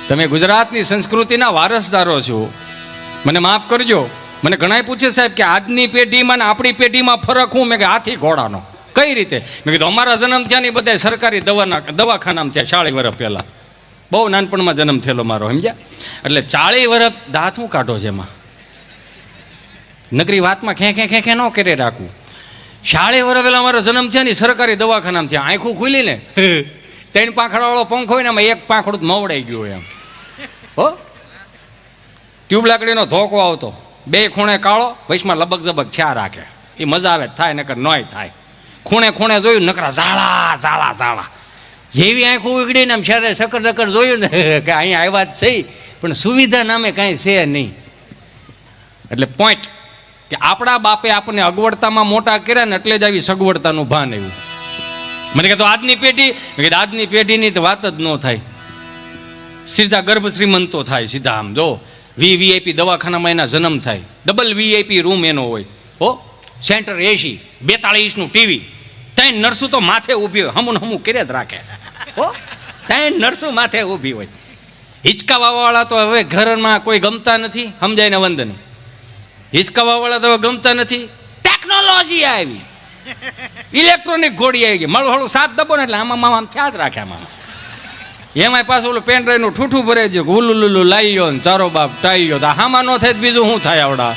તમે ગુજરાતની સંસ્કૃતિના વારસદારો છો. મને માફ કરજો, મને ઘણાય પૂછે સાહેબ કે આજની પેઢીમાં ને આપણી પેઢીમાં ફરક હું? મેં કે હાથી ઘોડાનો. કઈ રીતે? મેં કીધું અમારા જન્મ થયા ને બધા સરકારી દવાખાનામાં થયા 40 વર્ષ પહેલાં. બહુ નાનપણમાં જન્મ થયેલો મારો, સમજ્યા? એટલે 40 વર્ષ દાંત હું કાઢો છે એમાં? નકરી વાતમાં ખે ન કરે રાખવું. 40 વર્ષ પહેલાં અમારો જન્મ થયા ને સરકારી દવાખાનામાં થયા. આંખું ખુલી ને 3 પાંખડાવાળો પંખો હોય ને એમાં 1 પાંખડું મવડાઈ ગયું એમ. હો, ટ્યુબ લાકડીનો ધોકો આવતો, 2 ખૂણે કાળો, વૈશમાં લબક ઝબક છા રાખે. એ મજા આવે થાય, નકર નોય થાય. ખૂણે ખૂણે જોયું નકરા ઝાડા ઝાડા ઝાડા. જેવી આંખું ઉગડીને આમ શરે સકર ડકર જોયું ને કે અહીંયા આવ્યા જ છે, પણ સુવિધા નામે કાંઈ છે નહીં. એટલે પોઈન્ટ કે આપણા બાપે આપણને અગવડતામાં મોટા કર્યા ને એટલે જ આવી સગવડતાનું ભાન આવ્યું. મને કહેતો આજની પેઢી, મેં કીધું આજની પેઢીની તો વાત જ ન થાય. સીધા ગર્ભ શ્રીમંતો થાય સીધા. આમ જો વીઆઈપી દવાખાનામાં એના જન્મ થાય, ડબલ વીઆઈપી રૂમ એનો હોય. હો, સેન્ટર AC, 42 ઇંચનું ટીવી, 3 નર્સો તો માથે ઊભી હોય, હમું કર્યા જ રાખે. હો, 3 નર્સો માથે ઊભી હોય. હિંચકાવાવાળા તો હવે ઘરમાં કોઈ ગમતા નથી, સમજાય ને વંદન? હિંચકાવાવાળા તો હવે ગમતા નથી. ટેકનોલોજી આવી, ઇલેક્ટ્રોનિક ઘોડી આવી ગઈ. મળું હળું 7 દબો ને એટલે આમાં આમ થયા જ રાખે. આમાં એમાંય પાછું ઓલું પેન ડ્રાઈવનું ઠૂઠું ભરાઈ ગયું, ઉલુલુલું લાવી લો ને ચારો બાપ ટાઈ લો. તો આમાં ન થાય બીજું શું થાય આવડા?